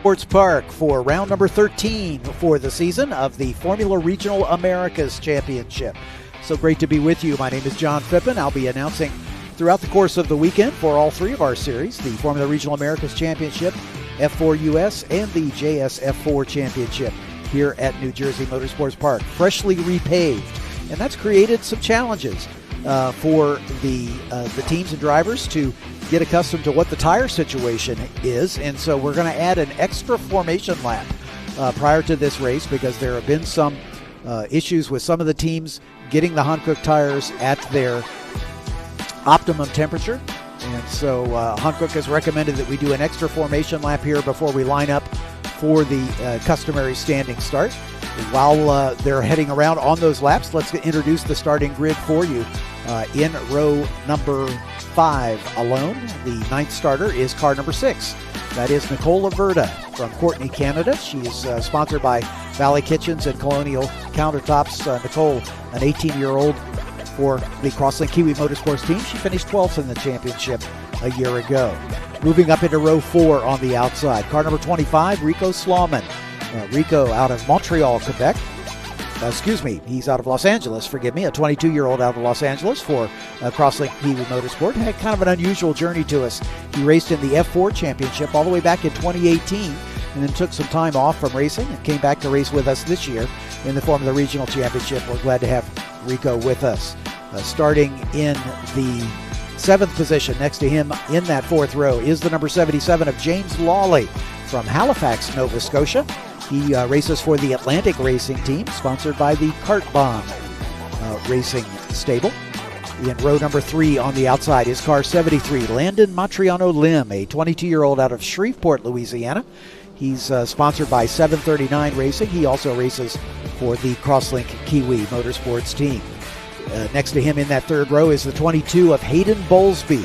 Sports Park for round number 13 for the season of the Formula Regional Americas Championship. So great to be with you. My name is John Phippen. I'll be announcing throughout the course of the weekend for all three of our series, the Formula Regional Americas Championship, F4 US, and the JSF4 Championship here at New Jersey Motorsports Park, freshly repaved. And that's created some challenges for the teams and drivers to get accustomed to what the tire situation is. And so we're going to add an extra formation lap prior to this race because there have been some issues with some of the teams getting the Hankook tires at their optimum temperature. And so Hankook has recommended that we do an extra formation lap here before we line up for the customary standing start. While they're heading around on those laps, let's introduce the starting grid for you. In row number 5 alone, the 9th starter is car number 6. That is Nicole Laverda from Courtenay, Canada. She is sponsored by Valley Kitchens and Colonial Countertops. Nicole, an 18-year-old for the Crosslink Kiwi Motorsports team. She finished 12th in the championship a year ago. Moving up into row 4 on the outside, car number 25, Rico Slauman. Rico out of Montreal, Quebec. He's out of Los Angeles, forgive me, a 22-year-old out of Los Angeles for Crosslink Kiwi Motorsport. Had kind of an unusual journey to us. He raced in the F4 Championship all the way back in 2018 and then took some time off from racing and came back to race with us this year in the Formula Regional Championship. We're glad to have Rico with us. Starting in the 7th position next to him in that 4th row is the number 77 of James Lawley from Halifax, Nova Scotia. He races for the Atlantic Racing Team, sponsored by the Cartbahn Racing Stable. In row number 3 on the outside is car 73, Landon Matriano Lim, a 22-year-old out of Shreveport, Louisiana. He's sponsored by 739 Racing. He also races for the Crosslink Kiwi Motorsports team. Next to him in that 3rd row is the 22 of Hayden Bowlesby.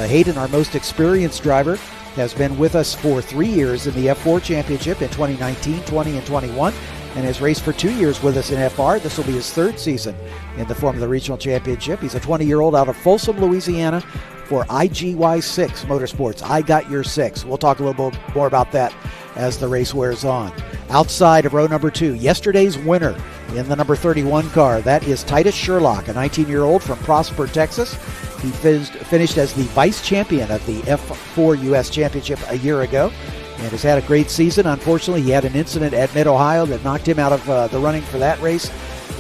Hayden, our most experienced driver, has been with us for 3 years in the F4 Championship in 2019, 20, and 21, and has raced for 2 years with us in FR. This will be his 3rd season in the Formula Regional Championship. He's a 20-year-old out of Folsom, Louisiana for IGY6 Motorsports. I got your 6. We'll talk a little bit more about that as the race wears on. Outside of row number 2, yesterday's winner in the number 31 car, that is Titus Sherlock, a 19-year-old from Prosper, Texas. He finished as the vice champion of the F4 US Championship a year ago and has had a great season. Unfortunately, he had an incident at Mid-Ohio that knocked him out of the running for that race,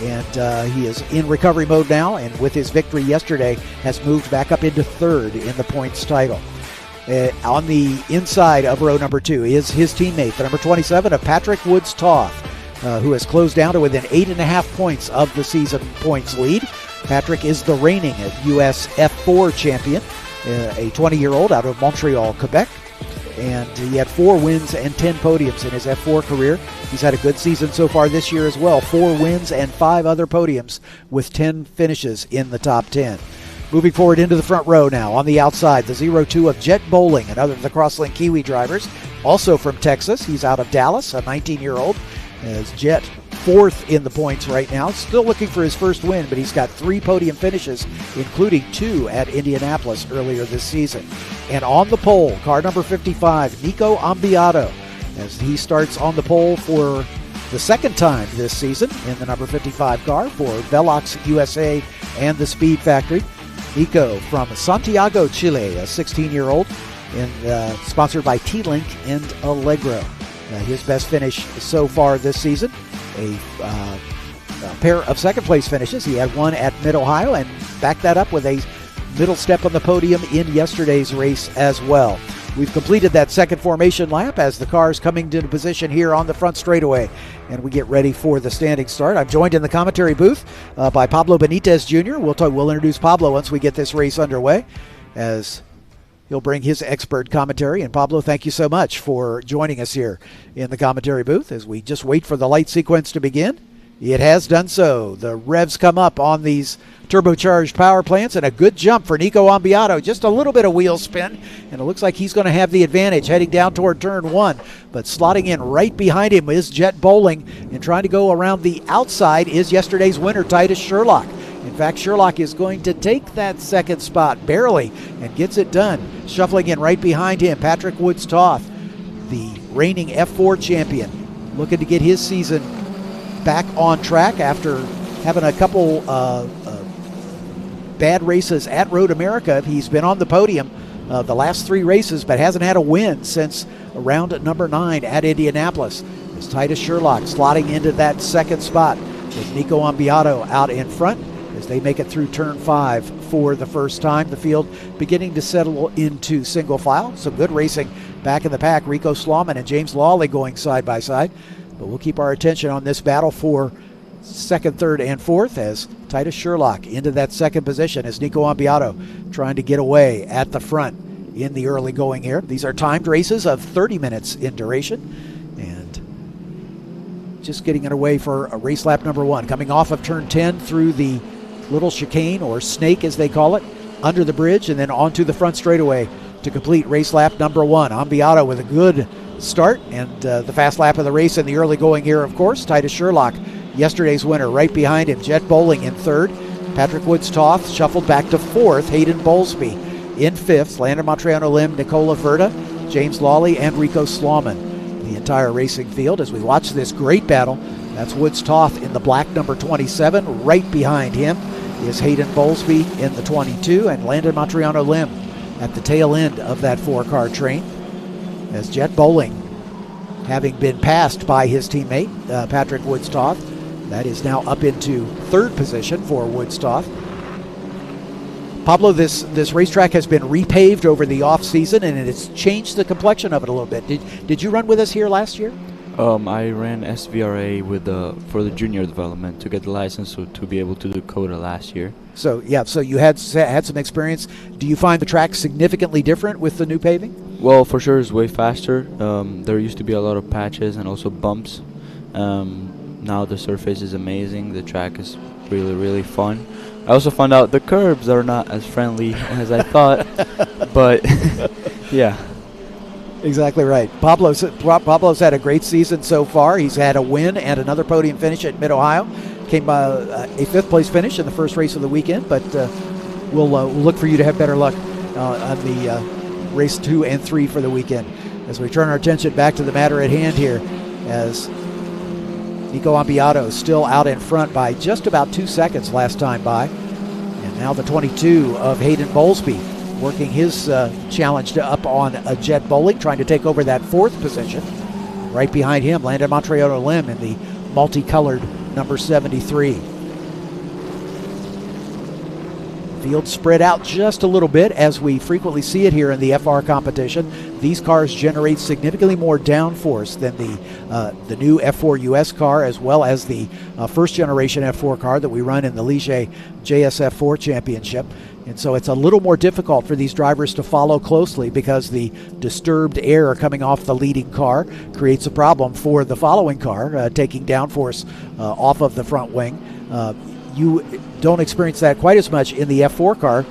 and he is in recovery mode now, and with his victory yesterday has moved back up into 3rd in the points title. On the inside of row number 2 is his teammate, the number 27 of Patrick Woods-Toth, who has closed down to within 8.5 points of the season points lead. Patrick is the reigning U.S. F4 champion, a 20-year-old out of Montreal, Quebec. And he had 4 wins and 10 podiums in his F4 career. He's had a good season so far this year as well. 4 wins and 5 other podiums with 10 finishes in the top 10. Moving forward into the front row now. On the outside, the 02 of Jet Bowling, another of the Crosslink Kiwi drivers, also from Texas. He's out of Dallas, a 19-year-old. As Jet 4th in the points right now. Still looking for his first win, but he's got 3 podium finishes, including 2 at Indianapolis earlier this season. And on the pole, car number 55, Nico Ambiato, as he starts on the pole for the 2nd time this season in the number 55 car for Velox USA and the Speed Factory. Nico from Santiago, Chile, a 16-year-old, and sponsored by T-Link and Allegro. His best finish so far this season, a pair of second-place finishes. He had one at Mid-Ohio and backed that up with a middle step on the podium in yesterday's race as well. We've completed that 2nd formation lap as the cars coming into position here on the front straightaway, and we get ready for the standing start. I'm joined in the commentary booth by Pablo Benitez Jr. We'll introduce Pablo once we get this race underway, as he'll bring his expert commentary. And Pablo, thank you so much for joining us here in the commentary booth as we just wait for the light sequence to begin. It has done so. The revs come up on these turbocharged power plants, and a good jump for Nico Ambiato. Just a little bit of wheel spin, and it looks like he's going to have the advantage heading down toward turn 1. But slotting in right behind him is Jet Bowling, and trying to go around the outside is yesterday's winner, Titus Sherlock. In fact, Sherlock is going to take that 2nd spot barely and gets it done. Shuffling in right behind him, Patrick Woods-Toth, the reigning F4 champion, looking to get his season back on track after having a couple bad races at Road America. He's been on the podium the last 3 races, but hasn't had a win since round number 9 at Indianapolis. As Titus Sherlock slotting into that second spot with Nico Ambiato out in front as they make it through turn 5 for the first time. The field beginning to settle into single file. Some good racing back in the pack. Rico Slauman and James Lawley going side by side. But we'll keep our attention on this battle for second, third, and fourth as Titus Sherlock into that second position as Nico Ambiato trying to get away at the front in the early going here. These are timed races of 30 minutes in duration, and just getting it away for a race lap number 1. Coming off of turn 10 through the little chicane, or snake as they call it, under the bridge, and then onto the front straightaway to complete race lap number 1. Ambiato with a good start, and the fast lap of the race in the early going here, of course. Titus Sherlock, yesterday's winner, right behind him. Jet Bowling in third. Patrick Woods-Toth shuffled back to fourth. Hayden Bowlesby in fifth. Landon Montriano Lim, Nicola Verda, James Lawley, and Rico Slauman. The entire racing field as we watch this great battle. That's Woods-Toth in the black number 27. Right behind him is Hayden Bowlesby in the 22, and Landon Montriano Lim at the tail end of that 4-car train. As Jet Bowling, having been passed by his teammate, Patrick Woods-Toth, that is now up into third position for Woods-Toth. Pablo, this racetrack has been repaved over the off-season, and it's changed the complexion of it a little bit. Did you run with us here last year? I ran SVRA for the junior development to get the license to be able to do COTA last year. So yeah, so you had some experience. Do you find the track significantly different with the new paving? Well, for sure, it's way faster. There used to be a lot of patches and also bumps. Now the surface is amazing. The track is really, really fun. I also found out the curbs are not as friendly as I thought, but yeah. Exactly right. Pablo's had a great season so far. He's had a win and another podium finish at Mid-Ohio. Came a 5th place finish in the first race of the weekend, but we'll look for you to have better luck on the race 2 and 3 for the weekend. As we turn our attention back to the matter at hand here, as Nico Ambiato still out in front by just about 2 seconds last time by. And now the 22 of Hayden Bowlesby working his challenge to up on a Jet Bowling, trying to take over that 4th position. Right behind him, Landon Montriano Lim in the multicolored number 73. Field spread out just a little bit, as we frequently see it here in the FR competition. These cars generate significantly more downforce than the new F4 US car, as well as the first generation F4 car that we run in the Ligier JSF4 Championship. And so it's a little more difficult for these drivers to follow closely, because the disturbed air coming off the leading car creates a problem for the following car, taking downforce off of the front wing. You don't experience that quite as much in the F4 car.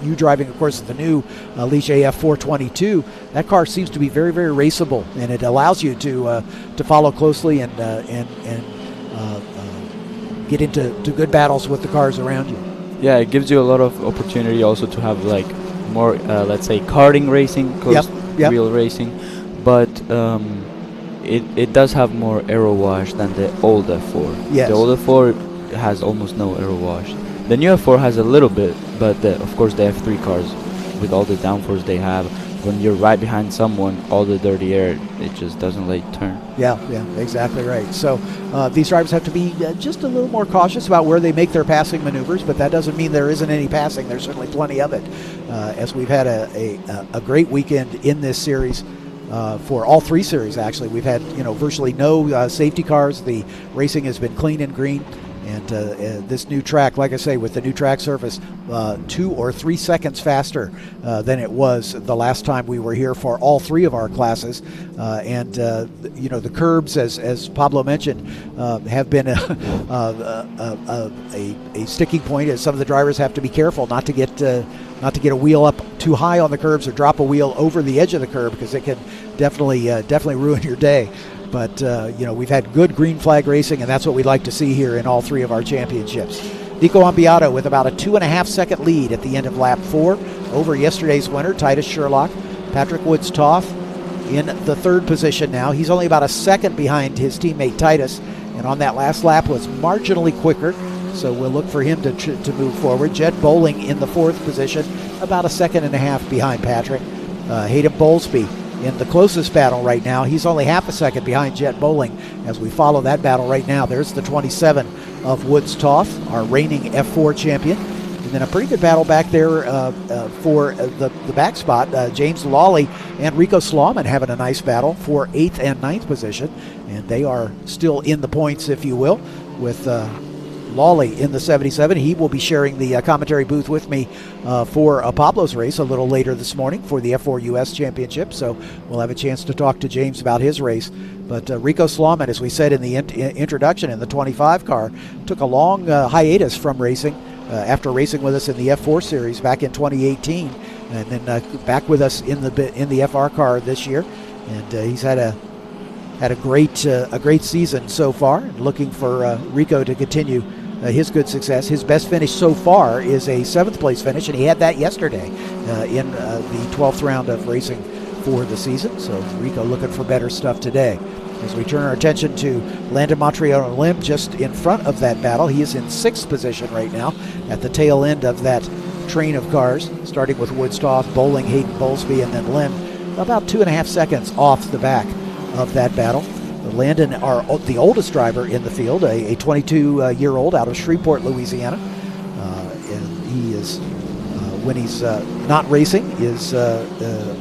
You driving, of course, the new Ligier F422. That car seems to be very, very raceable, and it allows you to follow closely and get into good battles with the cars around you. Yeah, it gives you a lot of opportunity also to have like more, let's say, karting racing, close wheel racing, but it does have more aero wash than the old F4. Yes. The old F4 has almost no aero wash. The new F4 has a little bit, but of course the F3 cars, with all the downforce they have, when you're right behind someone, all the dirty air, it just doesn't let you turn. Yeah, exactly right. So these drivers have to be just a little more cautious about where they make their passing maneuvers, but that doesn't mean there isn't any passing. There's certainly plenty of it, as we've had a great weekend in this series. For all 3 series, actually. We've had virtually no safety cars. The racing has been clean and green. And this new track, like I say, with the new track surface, 2 or 3 seconds faster than it was the last time we were here for all 3 of our classes. The curbs, as Pablo mentioned, have been a sticking point, as some of the drivers have to be careful not to get a wheel up too high on the curbs or drop a wheel over the edge of the curb, because it can definitely ruin your day. But, we've had good green flag racing, and that's what we'd like to see here in all 3 of our championships. Nico Ambiato with about a 2.5-second lead at the end of lap 4 over yesterday's winner, Titus Sherlock. Patrick Woods-Toth in the third position now. He's only about a second behind his teammate Titus, and on that last lap was marginally quicker, so we'll look for him to move forward. Jed Bowling in the fourth position, about a second and a half behind Patrick. Hayden Bowlesby in the closest battle right now. He's only half a second behind Jet Bowling as we follow that battle right now. There's the 27 of Woods-Toth, our reigning F4 champion. And then a pretty good battle back there for the back spot. James Lawley and Rico Slauman having a nice battle for 8th and 9th position. And they are still in the points, if you will, with Lawley in the 77. He will be sharing the commentary booth with me for Pablo's race a little later this morning for the F4 US Championship. So we'll have a chance to talk to James about his race. But Rico Slauman, as we said in the introduction in the 25 car, took a long hiatus from racing. After racing with us in the F4 series back in 2018, and then back with us in the FR car this year, and he's had a great season so far. Looking for Rico to continue his good success. His best finish so far is a 7th place finish, and he had that yesterday in the 12th round of racing for the season. So Rico looking for better stuff today. As we turn our attention to Landon Montriano Lim just in front of that battle, he is in 6th position right now at the tail end of that train of cars, starting with Woods-Toth, Bowling, Hayden Bowlesby, and then Lim, about 2.5 seconds off the back of that battle. Landon, the oldest driver in the field, a 22-year-old out of Shreveport, Louisiana. And he is, when he's not racing, is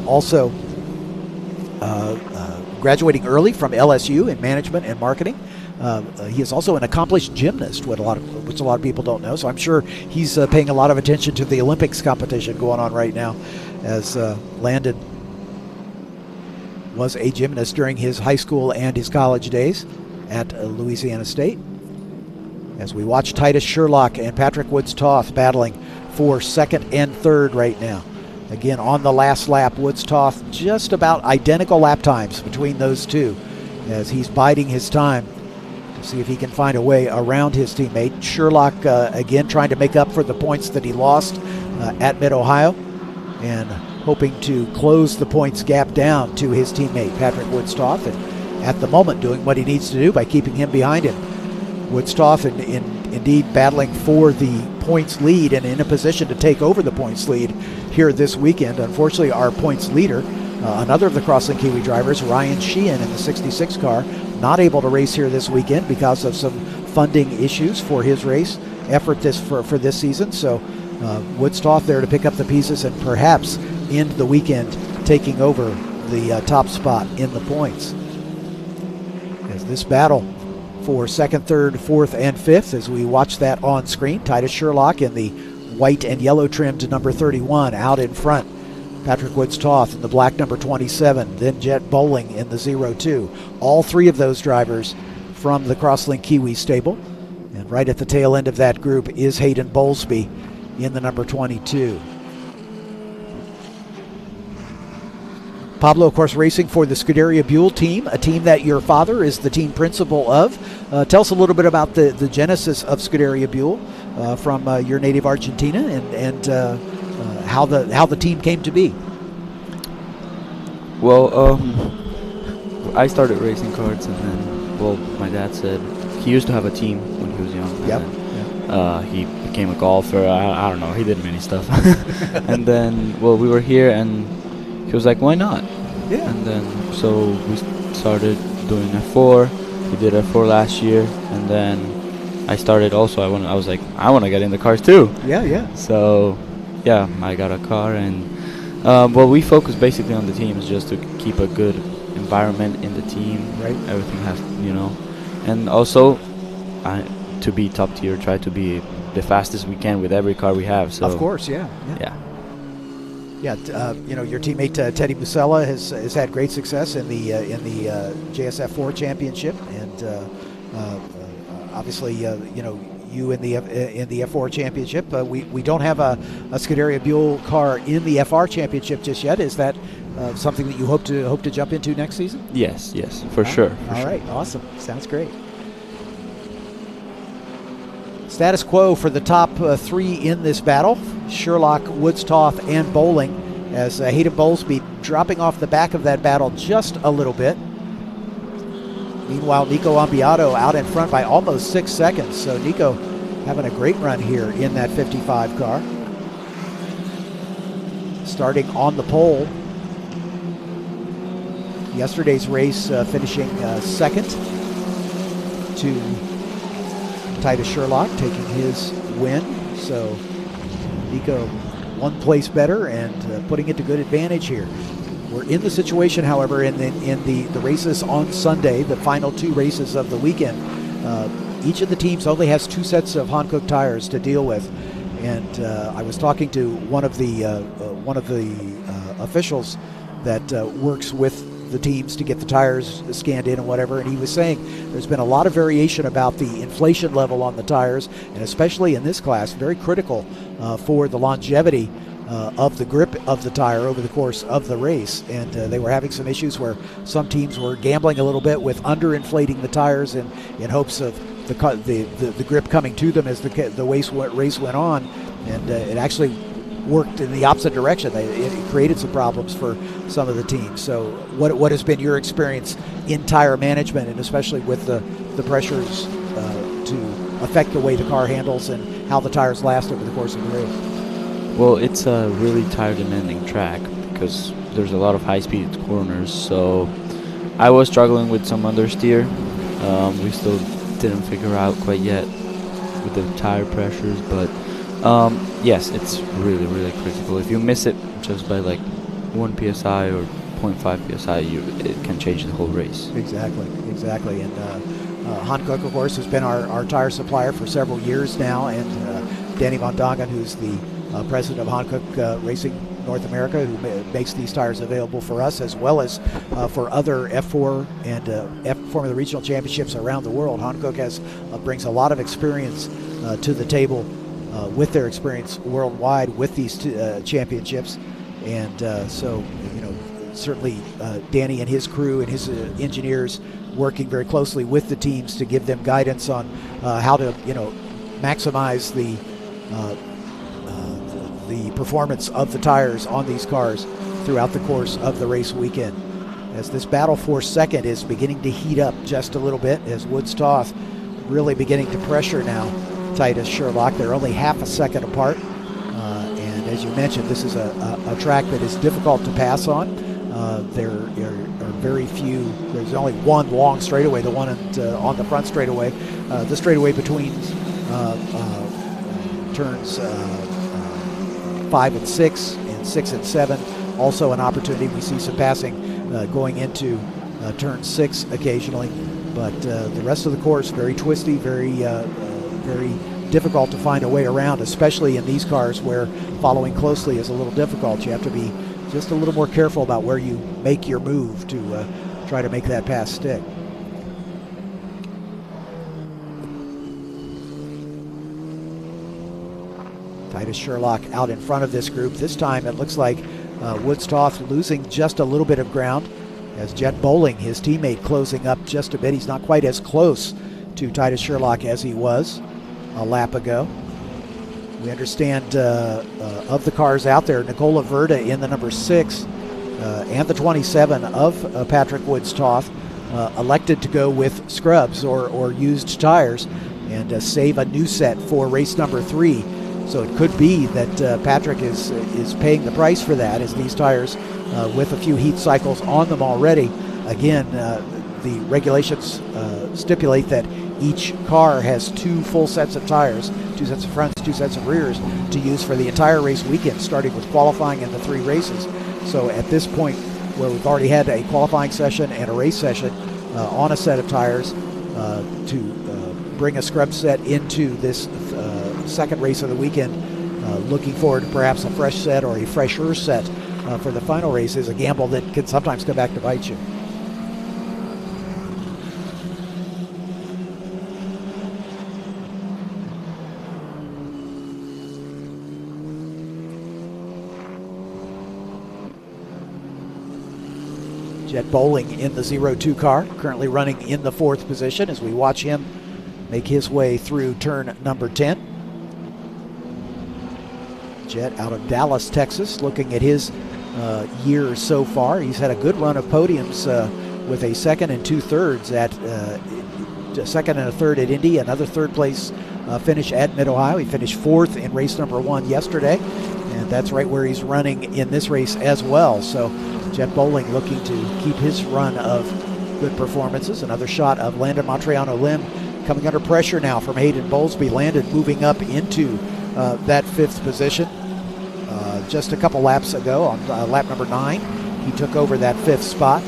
also graduating early from LSU in management and marketing. He is also an accomplished gymnast, which a lot of people don't know. So I'm sure he's paying a lot of attention to the Olympics competition going on right now, as Landon was a gymnast during his high school and his college days at Louisiana State. As we watch Titus Sherlock and Patrick Woods-Toth battling for 2nd and 3rd right now. Again, on the last lap, Woods-Toth just about identical lap times between those two, as he's biding his time to see if he can find a way around his teammate. Sherlock, again, trying to make up for the points that he lost at Mid-Ohio, and hoping to close the points gap down to his teammate, Patrick Woods-Toth, and at the moment doing what he needs to do by keeping him behind him. Woods-Toth indeed battling for the points lead and in a position to take over the points lead here this weekend. Unfortunately, our points leader, another of the Crosslink Kiwi drivers, Ryan Shehan in the 66 car, not able to race here this weekend because of some funding issues for his race effort for this season. So Woods-Toth there to pick up the pieces and perhaps end the weekend taking over the top spot in the points. As this battle for 2nd, 3rd, 4th, and 5th, as we watch that on screen, Titus Sherlock in the white and yellow trimmed number 31 out in front. Patrick Woods-Toth in the black number 27, then Jet Bowling in the 02. All three of those drivers from the Crosslink Kiwi stable. And right at the tail end of that group is Hayden Bowlesby in the number 22. Pablo, of course, racing for the Scuderia Buell team, a team that your father is the team principal of. Tell us a little bit about the genesis of Scuderia Buell from your native Argentina, and how the team came to be. Well, I started racing karts, and then, well, my dad said he used to have a team when he was young. Yep. He became a golfer. I don't know. He did many stuff. And then, well, we were here, and he was like, why not? Yeah. And then, so we started doing F4. We did F4 last year, and then I started also. I was like, I want to get in the cars too. Yeah. So, yeah, I got a car, and well, we focus basically on the teams just to keep a good environment in the team. Right. Everything has, and also, to be top tier, try to be the fastest we can with every car we have. So of course, yeah. Yeah, your teammate Teddy Musella has had great success in the JSF4 championship, and obviously, you in the F4 championship. We don't have a Scuderia Buell car in the FR championship just yet. Is that something that you hope to jump into next season? Yes, for sure. All right, awesome. Sounds great. Status quo for the top three in this battle: Sherlock, Woods-Toth, and Bowling as Hayden Bowlesby dropping off the back of that battle just a little bit. Meanwhile, Nico Ambiato out in front by almost 6 seconds. So Nico having a great run here in that 55 car. Starting on the pole. Yesterday's race finishing second to Titus Sherlock taking his win. So Nico 1 place better and putting it to good advantage here. We're in the situation, however, in the races on Sunday, the final 2 races of the weekend. Each of the teams only has 2 sets of Hankook tires to deal with, and I was talking to one of the officials that works with the teams to get the tires scanned in and whatever, and he was saying there's been a lot of variation about the inflation level on the tires, and especially in this class, very critical for the longevity of the grip of the tire over the course of the race. And they were having some issues where some teams were gambling a little bit with underinflating the tires in hopes of the grip coming to them as the race went on, and it actually worked in the opposite direction. It created some problems for some of the teams. So what has been your experience in tire management, and especially with the pressures to affect the way the car handles and how the tires last over the course of the race? Well, it's a really tire demanding track because there's a lot of high speed corners, so I was struggling with some understeer. We still didn't figure out quite yet with the tire pressures, but yes, it's really, really critical. If you miss it just by like 1 psi or 0.5 psi, it can change the whole race. Exactly. And Hankook, of course, has been our tire supplier for several years now, and Danny Von Dongen, who's the president of Hankook Racing North America, who makes these tires available for us as well as for other F4 and Formula Regional Championships around the world. Hankook brings a lot of experience to the table with their experience worldwide with these championships, and so certainly Danny and his crew and his engineers working very closely with the teams to give them guidance on how to maximize the performance of the tires on these cars throughout the course of the race weekend. As this battle for second is beginning to heat up just a little bit, as Woods-Toth really beginning to pressure now Titus Sherlock. They're only half a second apart, and as you mentioned, this is a track that is difficult to pass on. There are very few. There's only one long straightaway, the one on the front straightaway. The straightaway between turns 5 and 6 and 6 and 7. Also an opportunity. We see some passing going into turn 6 occasionally, but the rest of the course very twisty, very difficult to find a way around, especially in these cars where following closely is a little difficult. You have to be just a little more careful about where you make your move to try to make that pass stick. Titus Sherlock out in front of this group. This time it looks like Woods-Toth losing just a little bit of ground, as Jet Bowling, his teammate, closing up just a bit. He's not quite as close to Titus Sherlock as he was a lap ago. We understand of the cars out there, Nicola Verda in the number 6 and the 27 of Patrick Woods-Toth elected to go with scrubs or used tires and save a new set for race number 3. So it could be that Patrick is paying the price for that, as these tires with a few heat cycles on them already. Again, the regulations stipulate that each car has 2 full sets of tires, 2 sets of fronts, 2 sets of rears to use for the entire race weekend, starting with qualifying and the 3 races. So at this point, where we've already had a qualifying session and a race session on a set of tires, to bring a scrub set into this second race of the weekend, looking forward to perhaps a fresh set or a fresher set for the final race, is a gamble that can sometimes come back to bite you. Jet Bowling in the 02 car, currently running in the 4th position as we watch him make his way through turn number 10. Jet out of Dallas, Texas, looking at his year so far. He's had a good run of podiums with a second and 2/3 at a second and a third at Indy, another third place finish at Mid-Ohio. He finished 4th in race number 1 yesterday, and that's right where he's running in this race as well. So Jet Bowling looking to keep his run of good performances. Another shot of Landon Montriano Lim coming under pressure now from Hayden Bowlesby. Landon moving up into that 5th position. Just a couple laps ago on lap number 9, he took over that 5th spot.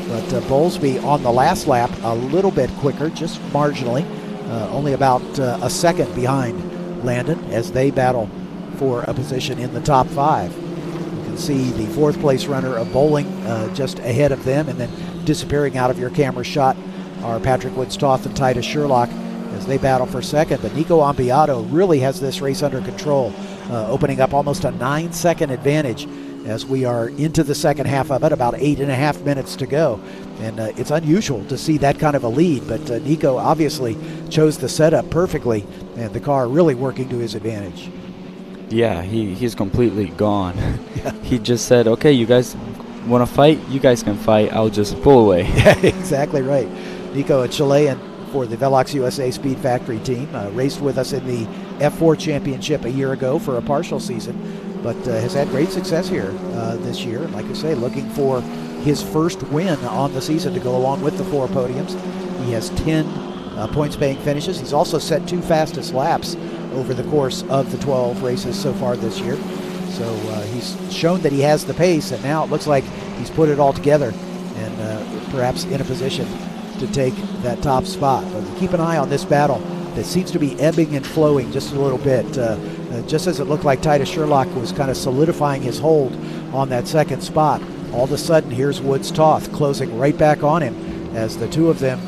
But Bowlesby on the last lap a little bit quicker, just marginally, only about a second behind Landon as they battle for a position in the top 5. You can see the 4th place runner of Bowling just ahead of them, and then disappearing out of your camera shot are Patrick Woods-Toth and Titus Sherlock as they battle for second. But Nico Ambiato really has this race under control, opening up almost a 9-second advantage as we are into the second half of it, about 8.5 minutes to go. And it's unusual to see that kind of a lead, but Nico obviously chose the setup perfectly, and the car really working to his advantage. Yeah, he's completely gone. He just said, okay, you guys want to fight? You guys can fight. I'll just pull away. Yeah, exactly right. Nico, a Chilean for the Velox USA Speed Factory team, raced with us in the F4 Championship a year ago for a partial season, but has had great success here this year. Like I say, looking for his first win on the season to go along with the 4 podiums. He has 10 points-paying finishes. He's also set 2 fastest laps over the course of the 12 races so far this year. So he's shown that he has the pace, and now it looks like he's put it all together and perhaps in a position to take that top spot. But keep an eye on this battle that seems to be ebbing and flowing just a little bit. Just as it looked like Titus Sherlock was kind of solidifying his hold on that second spot, all of a sudden here's Woods-Toth closing right back on him as the two of them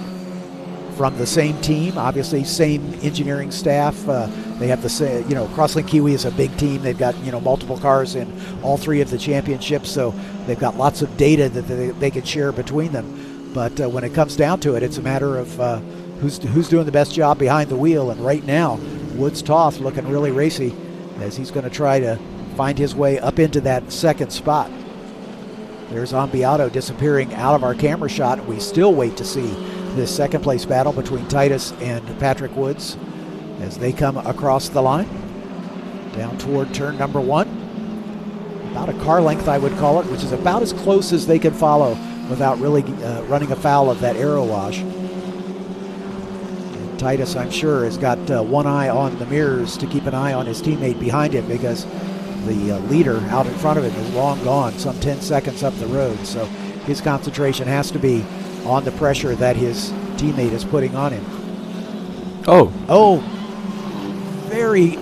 from the same team, obviously same engineering staff. They have the same, Crosslink Kiwi is a big team. They've got, multiple cars in all 3 of the championships, so they've got lots of data that they can share between them. But when it comes down to it, it's a matter of who's doing the best job behind the wheel. And right now, Woods-Toth looking really racy as he's going to try to find his way up into that second spot. There's Ambiato disappearing out of our camera shot. We still wait to see this second place battle between Titus and Patrick Woods as they come across the line down toward turn number 1. About a car length, I would call it, which is about as close as they can follow without really running afoul of that aero wash. And Titus, I'm sure, has got one eye on the mirrors to keep an eye on his teammate behind him, because the leader out in front of him is long gone, some 10 seconds up the road. So his concentration has to be on the pressure that his teammate is putting on him. Oh, very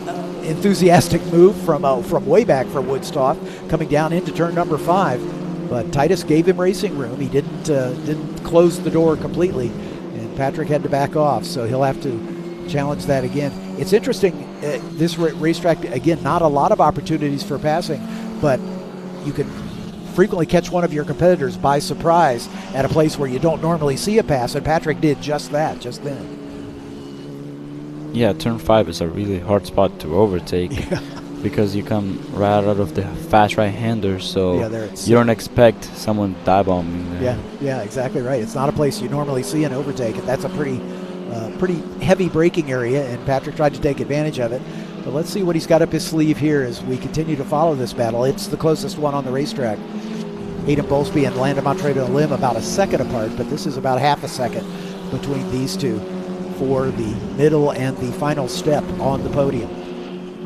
enthusiastic move from way back for Woods-Toth, coming down into turn number 5. But Titus gave him racing room. He didn't close the door completely, and Patrick had to back off, so he'll have to challenge that again. It's interesting, this racetrack, again, not a lot of opportunities for passing, but you can frequently catch one of your competitors by surprise at a place where you don't normally see a pass, and Patrick did just that, just then. Yeah, turn 5 is a really hard spot to overtake. Yeah. Because you come right out of the fast right-hander, so you don't expect someone dive bombing there. Yeah, exactly right. It's not a place you normally see an overtake, and that's a pretty heavy braking area, and Patrick tried to take advantage of it. But let's see what he's got up his sleeve here as we continue to follow this battle. It's the closest one on the racetrack. Hayden Bowlesby and Landon Montriano Lim about a second apart, but this is about half a second between these two for the middle and the final step on the podium.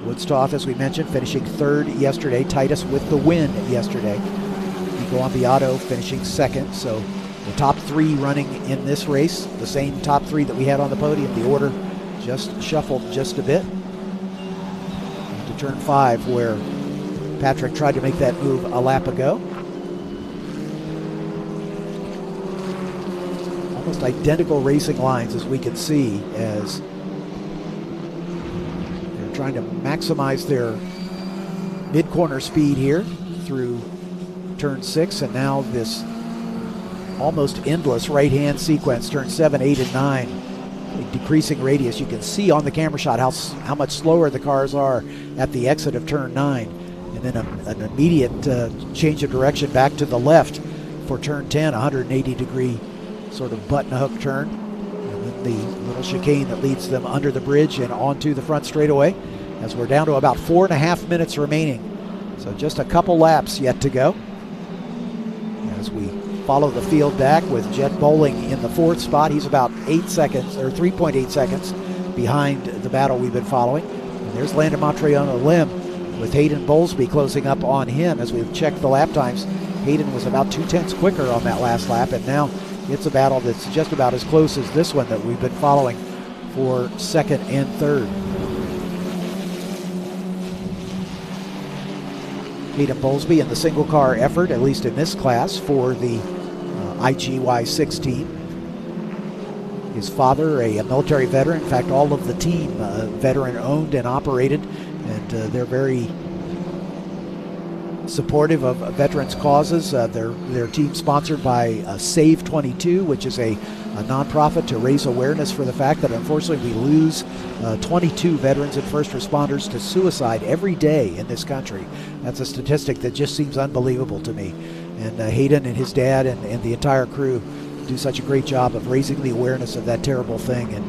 Woods-Toth, as we mentioned, finishing 3rd yesterday. Titus with the win yesterday. Nico Ambiato finishing 2nd. So the top 3 running in this race, the same top 3 that we had on the podium. The order just shuffled just a bit. To turn 5, where Patrick tried to make that move a lap ago. Almost identical racing lines, as we can see, as trying to maximize their mid-corner speed here through turn 6, and now this almost endless right-hand sequence, turn 7, 8, and 9, a decreasing radius. You can see on the camera shot how much slower the cars are at the exit of turn 9 and then an immediate change of direction back to the left for turn 10, 180-degree sort of button hook turn. And then the little chicane that leads them under the bridge and onto the front straightaway, as we're down to about 4.5 minutes remaining. So just a couple laps yet to go. As we follow the field back with Jet Bowling in the 4th spot. He's about 8 seconds, or 3.8 seconds behind the battle we've been following. And there's Landon Montre on a limb with Hayden Bowlesby closing up on him. As we've checked the lap times, Hayden was about 2/10 quicker on that last lap, and now it's a battle that's just about as close as this one that we've been following for 2nd and 3rd. Hayden Bowlesby in the single car effort, at least in this class, for the IGY6 team. His father, a military veteran, in fact, all of the team veteran owned and operated, and they're very supportive of veterans' causes. Their team sponsored by Save 22, which is a nonprofit to raise awareness for the fact that unfortunately we lose 22 veterans and first responders to suicide every day in this country. That's a statistic that just seems unbelievable to me. And Hayden and his dad and the entire crew do such a great job of raising the awareness of that terrible thing. And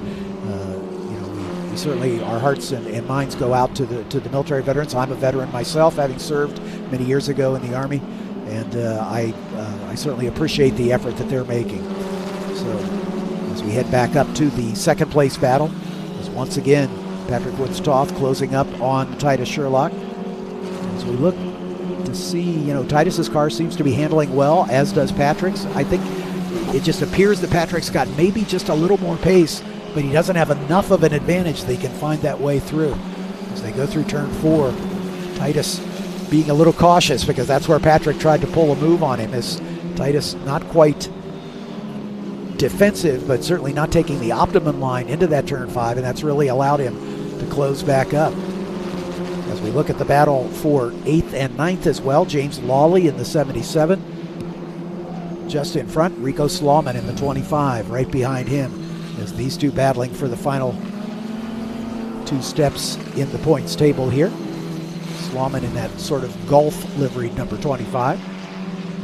we certainly, our hearts and minds go out to the military veterans. I'm a veteran myself, having served many years ago in the Army, and I certainly appreciate the effort that they're making. So as we head back up to the 2nd place battle, is once again Patrick Woods-Toth closing up on Titus Sherlock. As we look to see, Titus's car seems to be handling well, as does Patrick's. I think it just appears that Patrick's got maybe just a little more pace, but he doesn't have enough of an advantage that he can find that way through. As they go through turn 4, Titus being a little cautious, because that's where Patrick tried to pull a move on him, as Titus not quite defensive, but certainly not taking the optimum line into that turn 5, and that's really allowed him to close back up. As we look at the battle for 8th and 9th as well, James Lawley in the 77. Just in front, Rico Slauman in the 25, right behind him, as these two battling for the final 2 steps in the points table here. Slauman in that sort of Gulf liveried number 25.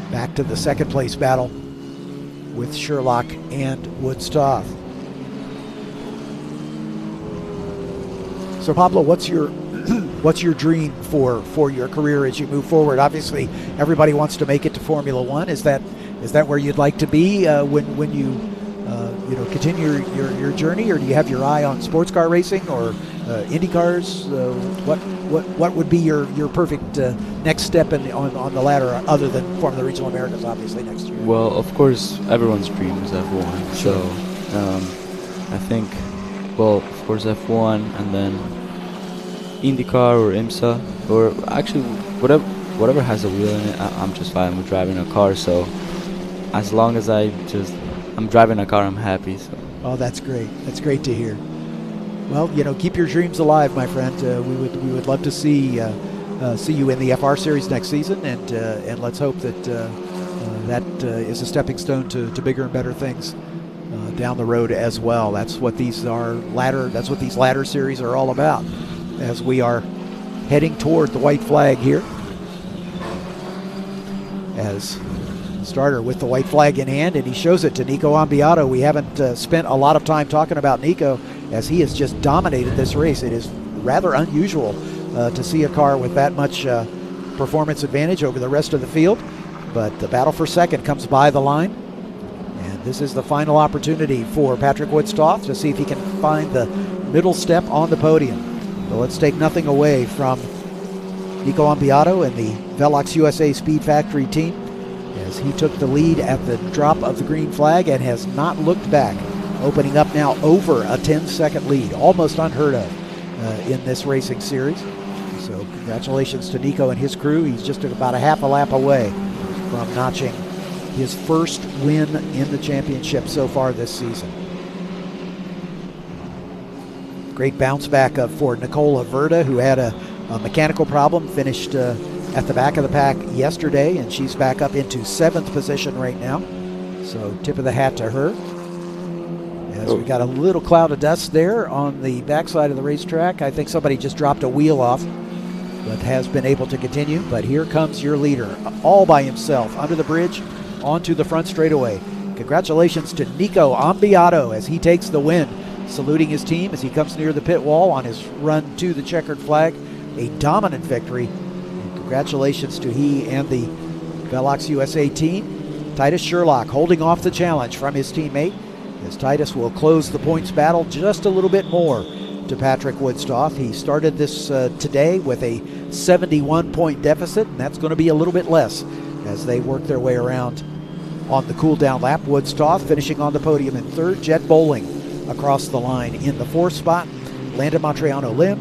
Back to the 2nd place battle with Sherlock and Woods-Toth. So Pablo, what's your dream for your career as you move forward? Obviously, everybody wants to make it to Formula One. Is that where you'd like to be when you continue your journey, or do you have your eye on sports car racing or Indy cars? What would be your perfect next step on the ladder, other than Formula Regional Americas, obviously, next year? Well, of course, everyone's dream is F1. Sure. So I think, well, of course, F1, and then IndyCar or IMSA, or actually whatever has a wheel in it. I'm just fine with driving a car. So as long as I'm driving a car, I'm happy. So. Oh, that's great. That's great to hear. Well, keep your dreams alive, my friend. We would love to see you in the FR Series next season, and let's hope that that is a stepping stone to bigger and better things down the road as well. That's what these ladder series are all about, as we are heading toward the white flag here. As starter with the white flag in hand, and he shows it to Nico Ambiato. We haven't spent a lot of time talking about Nico, as he has just dominated this race. It is rather unusual to see a car with that much performance advantage over the rest of the field, but the battle for 2nd comes by the line, and this is the final opportunity for Patrick Woods-Toth to see if he can find the middle step on the podium. So let's take nothing away from Nico Ambiato and the Velox USA Speed Factory team, as he took the lead at the drop of the green flag and has not looked back, opening up now over a 10-second lead, almost unheard of in this racing series. So congratulations to Nico and his crew. He's just about a half a lap away from notching his first win in the championship so far this season. Great bounce back for Nicola Verda, who had a mechanical problem, finished at the back of the pack yesterday, and she's back up into 7th position right now. So tip of the hat to her. As we got a little cloud of dust there on the backside of the racetrack. I think somebody just dropped a wheel off. but has been able to continue. But here comes your leader, all by himself, under the bridge, onto the front straightaway. Congratulations to Nico Ambiato as he takes the win, saluting his team as he comes near the pit wall on his run to the checkered flag. A dominant victory. And congratulations to he and the Velox USA team. Titus Sherlock holding off the challenge from his teammate, as Titus will close the points battle just a little bit more to Patrick Woods-Toth. He started this today with a 71-point deficit, and that's going to be a little bit less as they work their way around on the cool-down lap. Woods-Toth finishing on the podium in third. Jet Bowling across the line in the fourth spot. Landon Montriano Lim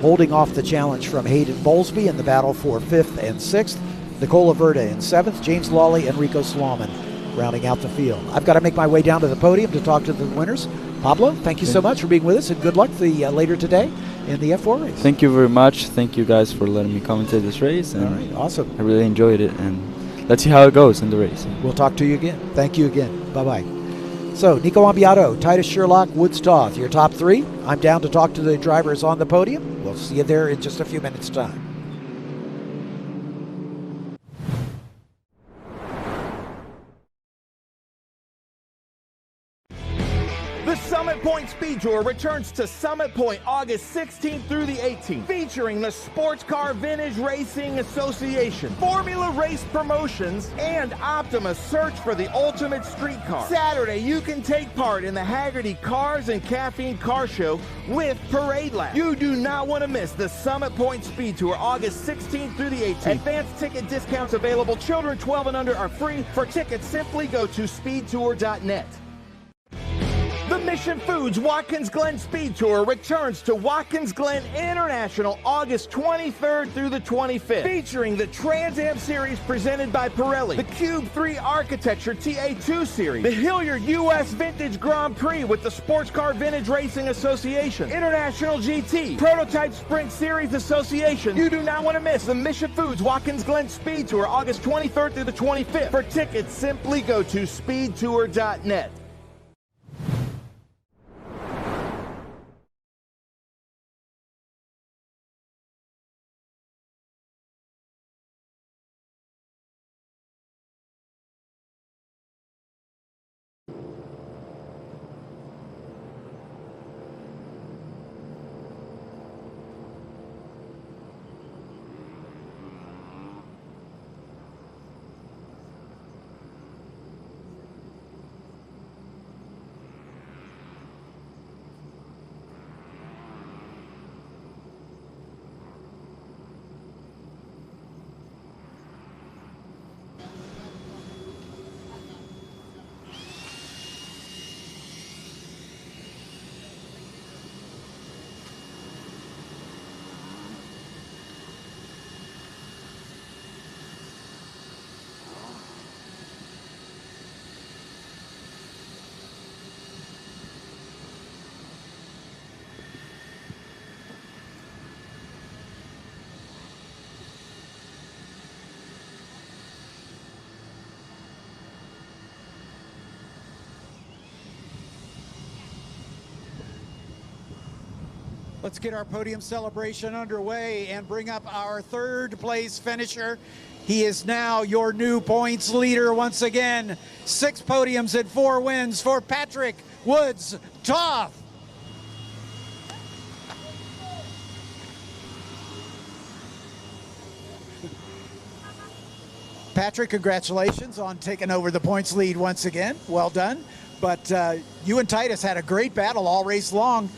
holding off the challenge from Hayden Bowlesby in the battle for fifth and sixth. Nicola Verda in seventh. James Lawley and Rico Slauman rounding out the field. I've got to make my way down to the podium to talk to the winners. Pablo, thank you so much for being with us, and good luck later today in the F4 race. Thank you very much. Thank you guys for letting me commentate this race. And all right, awesome. I really enjoyed it, and let's see how it goes in the race. We'll talk to you again. Thank you again. Bye-bye. So, Nico Ambiato, Titus Sherlock, Woods-Toth, your top three. I'm down to talk to the drivers on the podium. We'll see you there in just a few minutes' time. The Summit Point Speed Tour returns to Summit Point August 16th through the 18th, featuring the Sports Car Vintage Racing Association, Formula Race Promotions, and Optima's search for the ultimate street car. Saturday, you can take part in the Haggerty Cars and Caffeine Car Show with Parade Lab. You do not want to miss the Summit Point Speed Tour August 16th through the 18th. Advanced ticket discounts available. Children 12 and under are free. For tickets, simply go to speedtour.net. The Mission Foods Watkins Glen Speed Tour returns to Watkins Glen International August 23rd through the 25th, featuring the Trans Am Series presented by Pirelli, the Cube 3 Architecture TA2 Series, the Hilliard US Vintage Grand Prix with the Sports Car Vintage Racing Association, International GT, Prototype Sprint Series Association. You do not want to miss the Mission Foods Watkins Glen Speed Tour August 23rd through the 25th. For tickets, simply go to speedtour.net. Let's get our podium celebration underway and bring up our third place finisher. He is now your new points leader once again. 6 podiums and 4 wins for Patrick Woods-Toth. Patrick, congratulations on taking over the points lead once again. Well done. But you and Titus had a great battle all race long.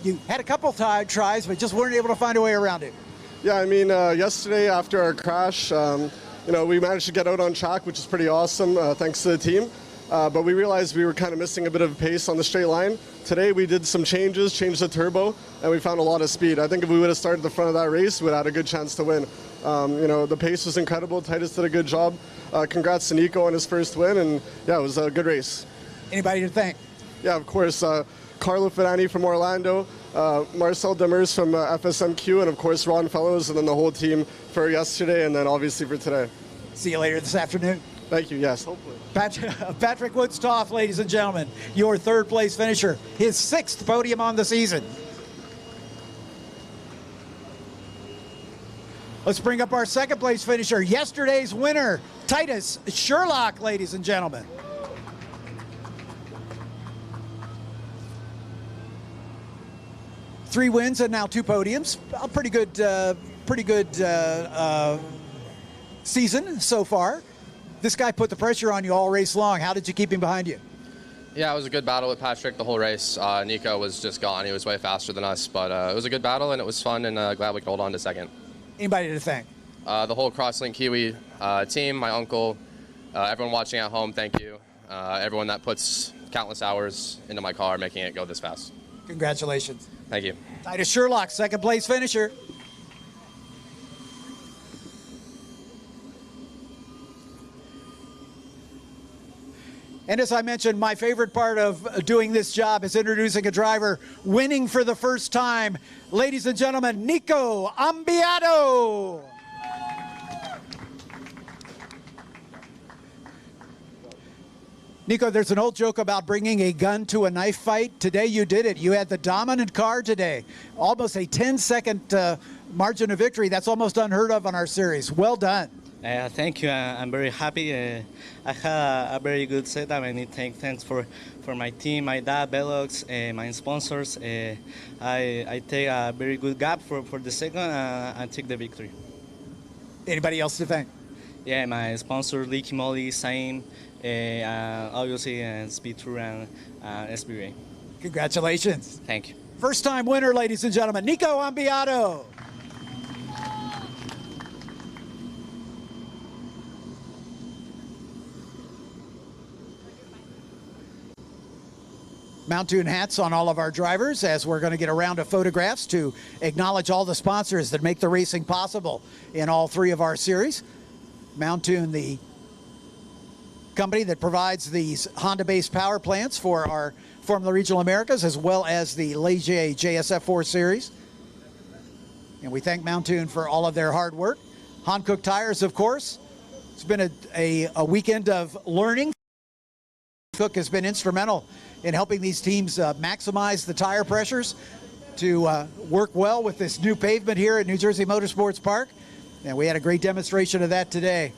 You had a couple tries, but just weren't able to find a way around it. Yeah, I mean, yesterday after our crash, we managed to get out on track, which is pretty awesome, thanks to the team. But we realized we were kind of missing a bit of pace on the straight line. Today we did some changes, changed the turbo, and we found a lot of speed. I think if we would have started the front of that race, we would have had a good chance to win. The pace was incredible. Titus did a good job. Congrats to Nico on his first win, and yeah, it was a good race. Anybody to thank? Yeah, of course. Carlo Fidani from Orlando, Marcel Demers from FSMQ, and of course Ron Fellows, and then the whole team for yesterday, and then obviously for today. See you later this afternoon. Thank you, yes, hopefully. Patrick Woods-Toth, ladies and gentlemen, your third place finisher, his 6th podium on the season. Let's bring up our second place finisher, yesterday's winner, Titus Sherlock, ladies and gentlemen. Three wins and now 2 podiums. A pretty good season so far. This guy put the pressure on you all race long. How did you keep him behind you? Yeah, it was a good battle with Patrick the whole race. Nico was just gone. He was way faster than us, but it was a good battle, and it was fun, and glad we could hold on to second. Anybody to thank? The whole Crosslink Kiwi team, my uncle, everyone watching at home, thank you. Everyone that puts countless hours into my car making it go this fast. Congratulations. Thank you. Titus Sherlock, second place finisher. And as I mentioned, my favorite part of doing this job is introducing a driver winning for the first time. Ladies and gentlemen, Nico Ambiato. Nico, there's an old joke about bringing a gun to a knife fight. Today you did it. You had the dominant car today. Almost a 10-second margin of victory. That's almost unheard of on our series. Well done. Thank you. I'm very happy. I had a very good setup. I need to thanks for my team, my dad, Velox, my sponsors. I take a very good gap for the second and take the victory. Anybody else to thank? Yeah, my sponsor, Licky Molly, Sain, obviously SpeedTour and SBA. Congratulations. Thank you. First time winner, ladies and gentlemen, Nico Ambiato. Mountoon hats on all of our drivers as we're going to get a round of photographs to acknowledge all the sponsors that make the racing possible in all 3 of our series. Mountoon, the company that provides these Honda-based power plants for our Formula Regional Americas, as well as the Ligier JSF4 series. And we thank Mountoon for all of their hard work. Hankook Tires, of course. It's been a weekend of learning. Cook has been instrumental in helping these teams maximize the tire pressures to work well with this new pavement here at New Jersey Motorsports Park. And we had a great demonstration of that today.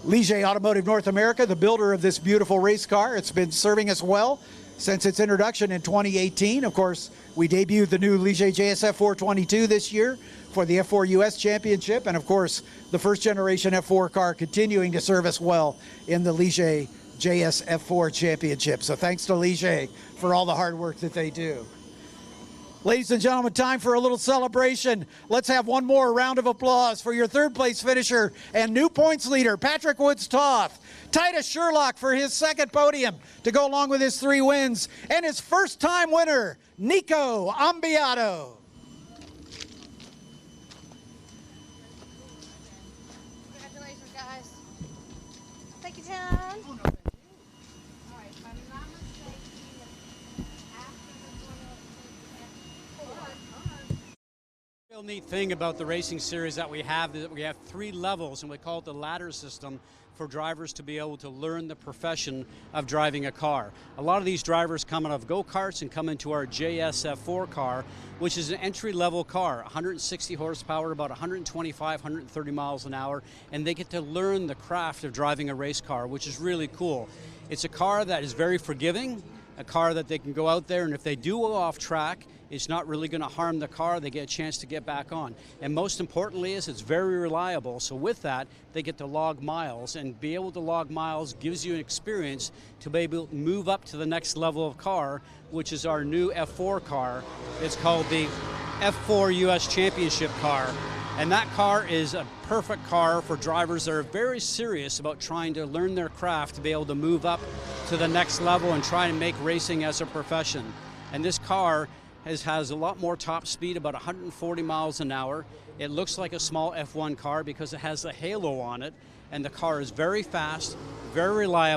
Ligier Automotive North America, the builder of this beautiful race car. It's been serving us well since its introduction in 2018. Of course, we debuted the new Ligier JSF 422 this year for the F4 US Championship, and of course, the first generation F4 car continuing to serve us well in the Ligier JSF 4 Championship. So thanks to Ligier for all the hard work that they do. Ladies and gentlemen, time for a little celebration. Let's have one more round of applause for your third place finisher and new points leader, Patrick Woods-Toth. Titus Sherlock for his second podium to go along with his 3 wins, and his first time winner, Nico Ambiato. Congratulations, guys. Thank you, John. Real neat thing about the racing series that we have is that we have 3 levels, and we call it the ladder system for drivers to be able to learn the profession of driving a car. A lot of these drivers come out of go-karts and come into our JSF4 car, which is an entry-level car, 160 horsepower, about 125, 130 miles an hour, and they get to learn the craft of driving a race car, which is really cool. It's a car that is very forgiving, a car that they can go out there, and if they do go off track, it's not really going to harm the car. They get a chance to get back on. And most importantly is it's very reliable. So with that, they get to log miles, and be able to log miles gives you an experience to be able to move up to the next level of car, which is our new F4 car. It's called the F4 US Championship car. And that car is a perfect car for drivers that are very serious about trying to learn their craft to be able to move up to the next level and try and make racing as a profession. And this car has a lot more top speed, about 140 miles an hour. It looks like a small F1 car because it has a halo on it, and the car is very fast, very reliable.